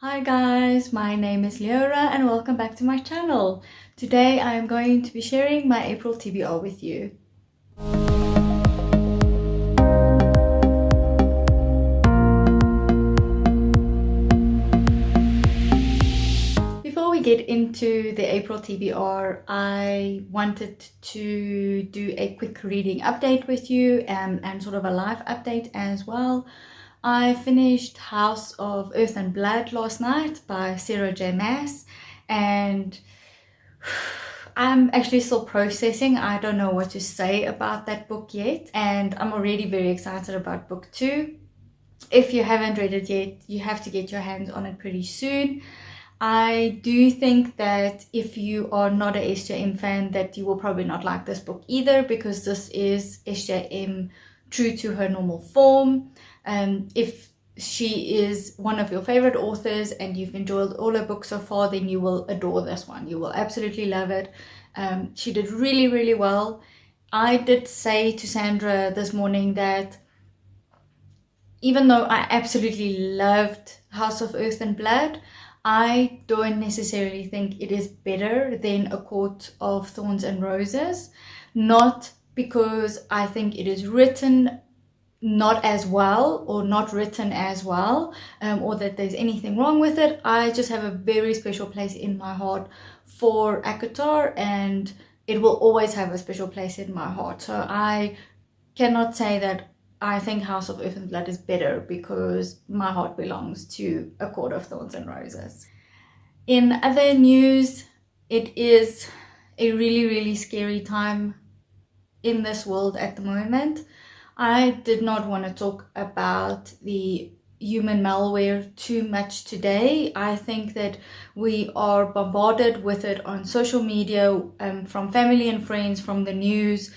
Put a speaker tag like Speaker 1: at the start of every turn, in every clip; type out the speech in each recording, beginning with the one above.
Speaker 1: Hi guys, my name is Leora and welcome back to my channel. Today I am going to be sharing my April TBR with you. Before we get into the April TBR, I wanted to do a quick reading update with you and sort of a live update as well. I finished House of Earth and Blood last night by Sarah J. Maas, and I'm actually still processing. I don't know what to say about that book yet, and I'm already very excited about book 2. If you haven't read it yet, you have to get your hands on it pretty soon. I do think that if you are not a SJM fan, that you will probably not like this book either, because this is SJM true to her normal form. If she is one of your favorite authors and you've enjoyed all her books so far, then you will adore this one. You will absolutely love it. She did really, really well. I did say to Sandra this morning that even though I absolutely loved House of Earth and Blood, I don't necessarily think it is better than A Court of Thorns and Roses. Not because I think it is written not as well or not written as well, or that there's anything wrong with it. I just have a very special place in my heart for ACOTAR, and it will always have a special place in my heart. So I cannot say that I think House of Earth and Blood is better, because my heart belongs to A Court of Thorns and Roses. In other news, it is a really, really scary time in this world at the moment. I did not want to talk about the human malware too much today. I think that we are bombarded with it on social media, from family and friends, from the news.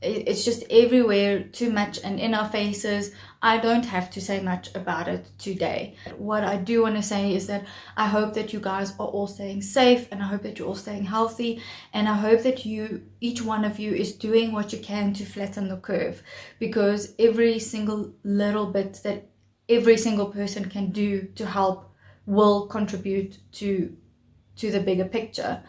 Speaker 1: It's just everywhere, too much and in our faces. I don't have to say much about it today. What I do want to say is that I hope that you guys are all staying safe, and I hope that you're all staying healthy, and I hope that each one of you is doing what you can to flatten the curve, because every single little bit that every single person can do to help will contribute to the bigger picture.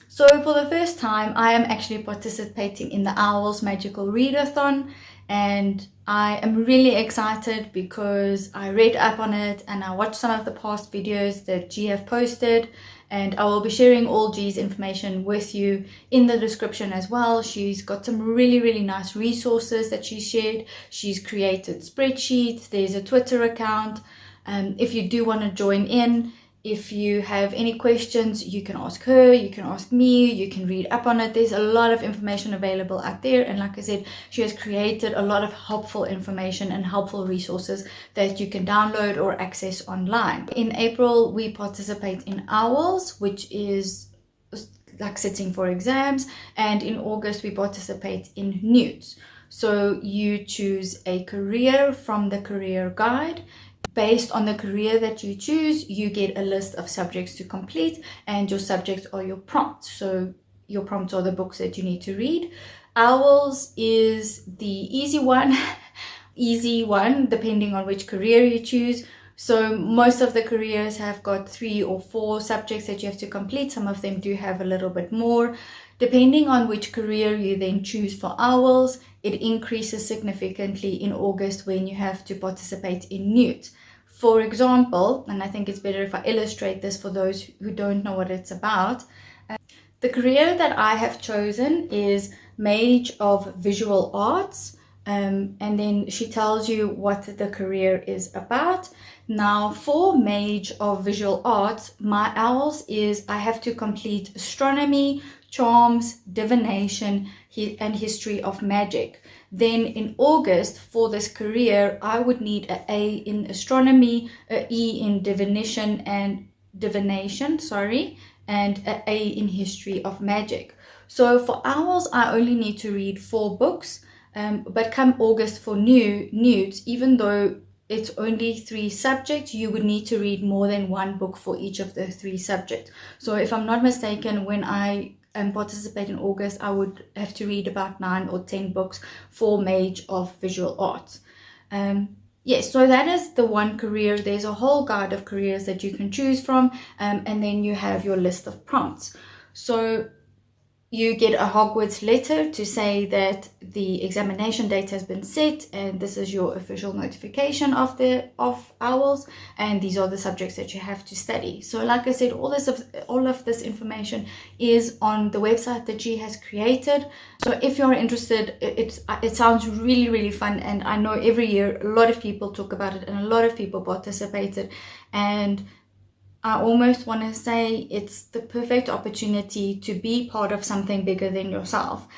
Speaker 1: So for the first time, I am actually participating in the O.W.L.s Magical Readathon, and I am really excited because I read up on it and I watched some of the past videos that G have posted, and I will be sharing all G's information with you in the description as well. She's got some really, really nice resources that she shared. She's created spreadsheets. There's a Twitter account. If you do want to join in, if you have any questions, you can ask her, you can ask me, you can read up on it. There's a lot of information available out there. And like I said, she has created a lot of helpful information and helpful resources that you can download or access online. In April, we participate in O.W.L.s, which is like sitting for exams. And in August, we participate in NEWTs. So you choose a career from the career guide. Based on the career that you choose, you get a list of subjects to complete, and your subjects are your prompts. So your prompts are the books that you need to read. O.W.L.s is the easy one, depending on which career you choose. So most of the careers have got 3 or 4 subjects that you have to complete. Some of them do have a little bit more. Depending on which career you then choose for O.W.L.s, it increases significantly in August when you have to participate in NEWT. For example, and I think it's better if I illustrate this for those who don't know what it's about, the career that I have chosen is Mage of Visual Arts, and then she tells you what the career is about. Now, for Mage of Visual Arts, my O.W.L.s is I have to complete astronomy, charms, divination, and history of magic. Then in August, for this career, I would need an A in astronomy, an E in divination, and an A in history of magic. So for O.W.L.s, I only need to read 4 books, but come August for NEWTs, even though it's only 3 subjects, you would need to read more than 1 book for each of the 3 subjects. So if I'm not mistaken, when I participate in August, I would have to read about 9 or 10 books for Mage of Visual Arts. Yes, so that is the one career. There's a whole guide of careers that you can choose from, and then you have your list of prompts. So you get a Hogwarts letter to say that the examination date has been set, and this is your official notification of O.W.L.s, and these are the subjects that you have to study. So like I said, all of this information is on the website that she has created. So if you're interested, it sounds really, really fun, and I know every year a lot of people talk about it and a lot of people participated, and I almost want to say it's the perfect opportunity to be part of something bigger than yourself.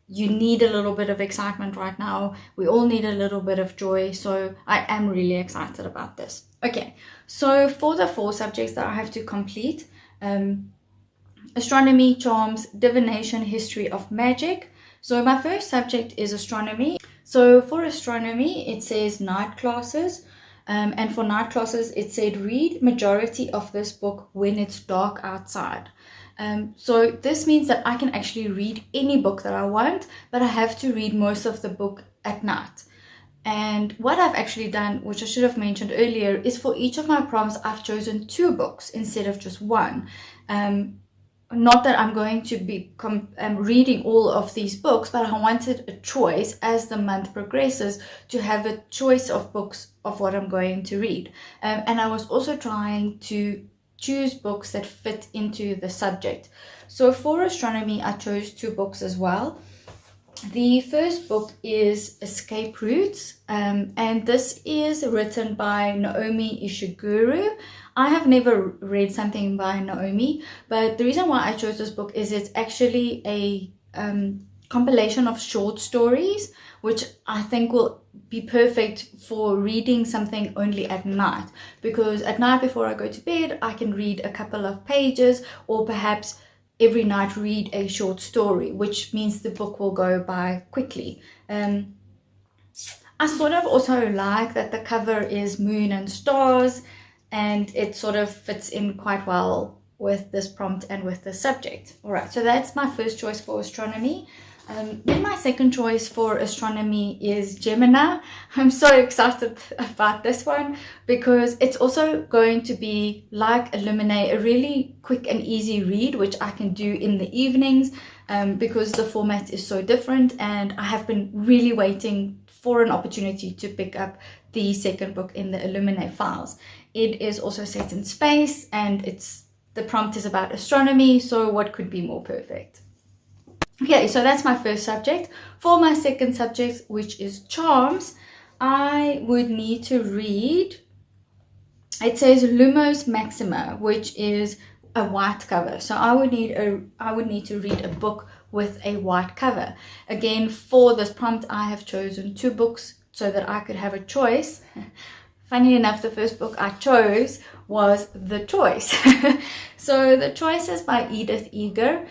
Speaker 1: You need a little bit of excitement right now. We all need a little bit of joy. So I am really excited about this. Okay, so for the 4 subjects that I have to complete, astronomy, charms, divination, history of magic. So my first subject is astronomy. So for astronomy, it says night classes. And for night classes, it said read majority of this book when it's dark outside. So this means that I can actually read any book that I want, but I have to read most of the book at night. And what I've actually done, which I should have mentioned earlier, is for each of my prompts, I've chosen 2 books instead of just one. Not that I'm going to be reading all of these books, but I wanted a choice as the month progresses to have a choice of books of what I'm going to read. And I was also trying to choose books that fit into the subject. So for astronomy, I chose 2 books as well. The first book is Escape Routes, and this is written by Naomi Ishiguro. I have never read something by Naomi, but the reason why I chose this book is it's actually a compilation of short stories, which I think will be perfect for reading something only at night, because at night before I go to bed, I can read a couple of pages, or perhaps every night read a short story, which means the book will go by quickly. I sort of also like that the cover is moon and stars, and it sort of fits in quite well with this prompt and with the subject. All right, so that's my first choice for astronomy. Then my second choice for astronomy is Gemini. I'm so excited about this one because it's also going to be like Illuminate, a really quick and easy read, which I can do in the evenings because the format is so different, and I have been really waiting for an opportunity to pick up the second book in the Illuminate files. It is also set in space, and the prompt is about astronomy, so what could be more perfect? Okay, so that's my first subject. For my second subject, which is charms, I would need to read, it says Lumos Maxima, which is a white cover. So I would need to read a book with a white cover. Again, for this prompt, I have chosen 2 books so that I could have a choice. Funny enough, the first book I chose was The Choice. So The Choice is by Edith Eger.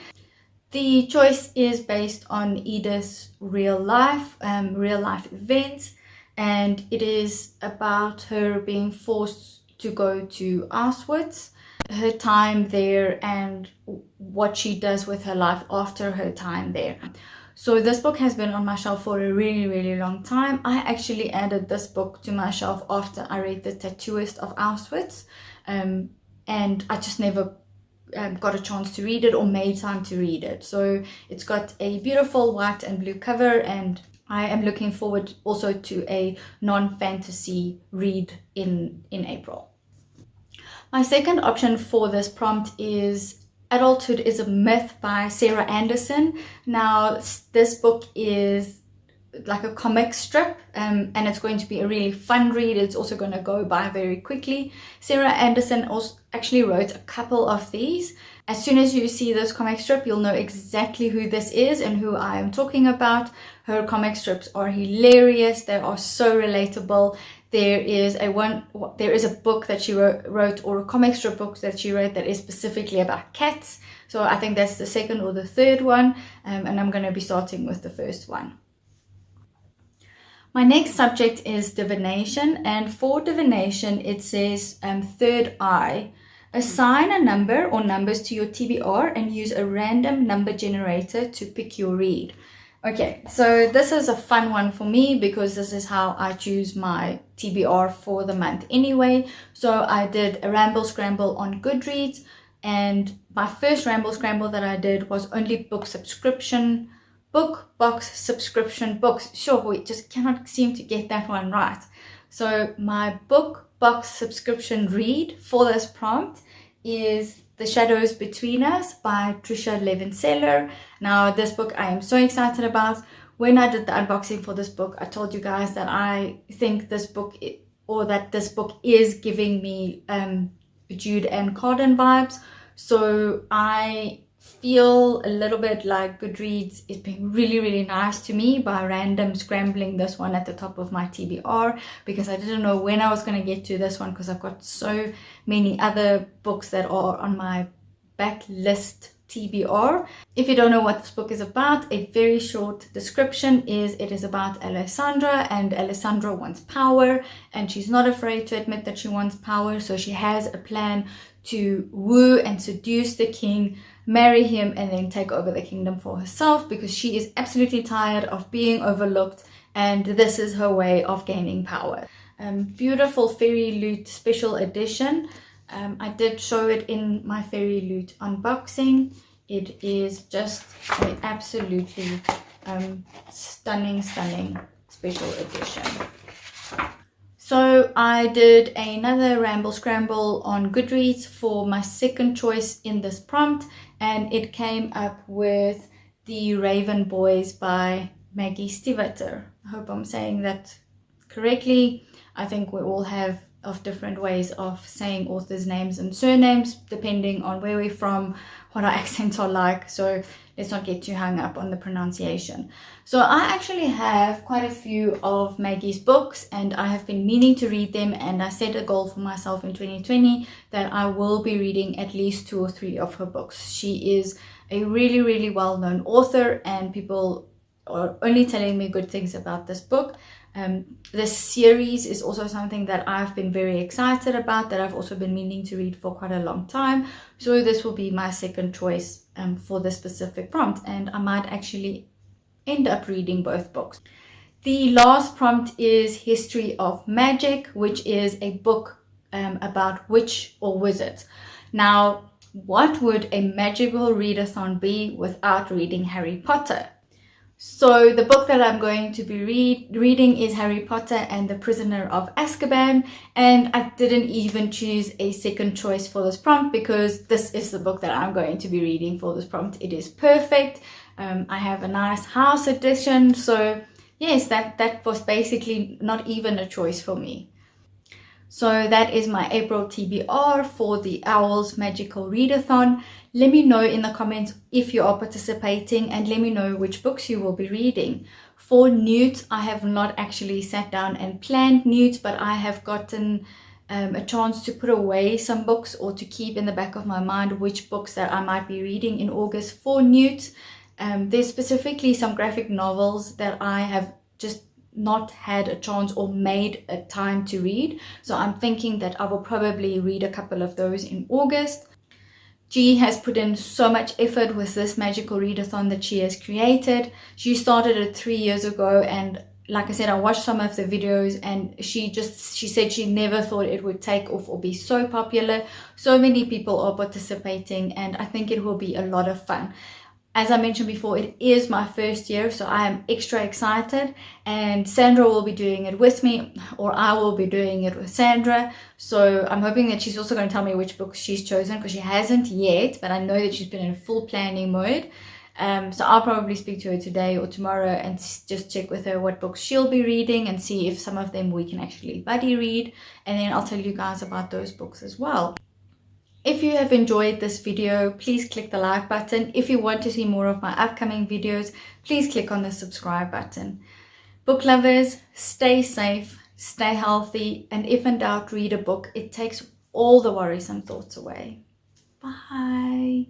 Speaker 1: The choice is based on Edith's real life events, and it is about her being forced to go to Auschwitz, her time there, and what she does with her life after her time there. So this book has been on my shelf for a really, really long time. I actually added this book to my shelf after I read The Tattooist of Auschwitz, and I just never got a chance to read it or made time to read it. So it's got a beautiful white and blue cover, and I am looking forward also to a non-fantasy read in April. My second option for this prompt is Adulthood is a Myth by Sarah Anderson. Now, this book is like a comic strip, and it's going to be a really fun read. It's also going to go by very quickly. Sarah Anderson also actually wrote a couple of these. As soon as you see this comic strip, you'll know exactly who this is and who I am talking about. Her comic strips are hilarious. They are so relatable. There is a book that she wrote, or a comic strip book that she wrote, that is specifically about cats. So I think that's the second or the third one, and I'm going to be starting with the first one. My next subject is divination, and for divination it says third eye. Assign a number or numbers to your TBR and use a random number generator to pick your read. Okay, so this is a fun one for me because this is how I choose my TBR for the month anyway. So I did a ramble scramble on Goodreads, and my first ramble scramble that I did was only book box subscription books. Sure, we just cannot seem to get that one right. So my book box subscription read for this prompt is The Shadows Between Us by Trisha Levenseller. Now, this book I am so excited about. When I did the unboxing for this book, I told you guys that I think this book, or that this book is giving me Jude and Carden vibes. So I feel a little bit like Goodreads is being really, really nice to me by random scrambling this one at the top of my TBR, because I didn't know when I was going to get to this one because I've got so many other books that are on my backlist TBR. If you don't know what this book is about, a very short description is it is about Alessandra, and Alessandra wants power, and she's not afraid to admit that she wants power. So she has a plan to woo and seduce the king, marry him, and then take over the kingdom for herself, because she is absolutely tired of being overlooked, and this is her way of gaining power. Beautiful Fairy Loot special edition. I did show it in my Fairy Loot unboxing. It is just an absolutely stunning special edition. So I did another ramble scramble on Goodreads for my second choice in this prompt, and it came up with The Raven Boys by Maggie Stiefvater. I hope I'm saying that correctly. I think we all have different ways of saying authors' names and surnames depending on where we're from, what our accents are like, so let's not get too hung up on the pronunciation. So I actually have quite a few of Maggie's books, and I have been meaning to read them, and I set a goal for myself in 2020 that I will be reading at least 2 or 3 of her books. She is a really, really well-known author, and people are only telling me good things about this book. This series is also something that I've been very excited about, that I've also been meaning to read for quite a long time. So this will be my second choice for this specific prompt, and I might actually end up reading both books. The last prompt is History of Magic, which is a book about witch or wizards. Now, what would a magical readathon be without reading Harry Potter? So the book that I'm going to be reading is Harry Potter and the Prisoner of Azkaban, and I didn't even choose a second choice for this prompt because this is the book that I'm going to be reading for this prompt. It is perfect. I have a nice house edition, so yes, that was basically not even a choice for me. So that is my April TBR for the O.W.L.s Magical Readathon. Let me know in the comments if you are participating, and let me know which books you will be reading. For Newt, I have not actually sat down and planned Newt, but I have gotten a chance to put away some books, or to keep in the back of my mind which books that I might be reading in August for Newt. There's specifically some graphic novels that I have just not had a chance or made a time to read, so I'm thinking that I will probably read a couple of those in August. G has put in so much effort with this magical readathon that she has created. She started it 3 years ago, and like I said, I watched some of the videos, and she said she never thought it would take off or be so popular. So many people are participating, and I think it will be a lot of fun. As I mentioned before, it is my first year, so I am extra excited, and Sandra will be doing it with me, or I will be doing it with Sandra. So I'm hoping that she's also going to tell me which books she's chosen, because she hasn't yet, but I know that she's been in full planning mode. So I'll probably speak to her today or tomorrow and just check with her what books she'll be reading, and see if some of them we can actually buddy read, and then I'll tell you guys about those books as well. If you have enjoyed this video, please click the like button. If you want to see more of my upcoming videos, please click on the subscribe button. Book lovers, stay safe, stay healthy, and if in doubt, read a book. It takes all the worrisome thoughts away. Bye.